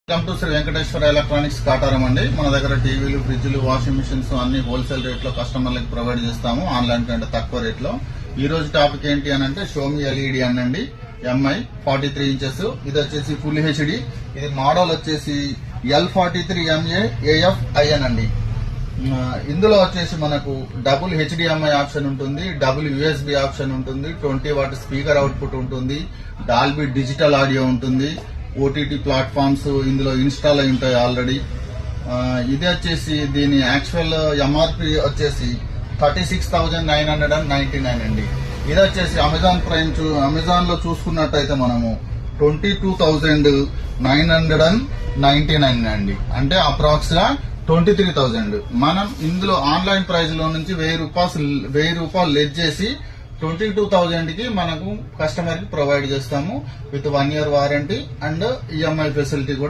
Welcome to Shri Venkateswara electronics Kataram అండి. మన దగ్గర టీవీలు, ఫ్రిడ్జ్లు, వాషింగ్ మిషన్స్ అన్ని హోల్సేల్ రేట్ లో కస్టమర్లకు ప్రొవైడ్ చేస్తాము. ఆన్లైన్ కంటే తక్కువ రేట్ లో. ఈ రోజు టాపిక్ ఏంటి అని అంటే షోమి ఎల్ఈడి అనండి. MI 43 inches. ఇది వచ్చేసి ఫుల్ హెచ్డి. ఇది మోడల్ వచ్చేసి L43MA AFIN అండి. ఇందులో వచ్చేసి మనకు డబుల్ HDMI ఆప్షన్ ఉంటుంది, డబుల్ USB ఆప్షన్ ఉంటుంది, 20 వాట్ స్పీకర్ అవుట్పుట్ ఉంటుంది, డాల్బీ డిజిటల్ ఆడియో ఉంటుంది, ఓటీటీ ప్లాట్ఫామ్స్ ఇందులో ఇన్స్టాల్ అయి ఉంటాయి ఆల్రెడీ. ఇది వచ్చేసి దీని యాక్చువల్ ఎంఆర్పి వచ్చేసి 36,999 అండి. ఇది వచ్చేసి అమెజాన్ లో చూసుకున్నట్టయితే మనము 22,999 అండి. అంటే అప్రాక్స్ గా 23,000. మనం ఇందులో ఆన్లైన్ ప్రైస్ లో నుంచి 1,000 రూపాయలు లెస్ చేసి 22,000 కి మనకు కస్టమర్ కి ప్రొవైడ్ చేస్తాము with 1 year warranty and EMI facility కూడా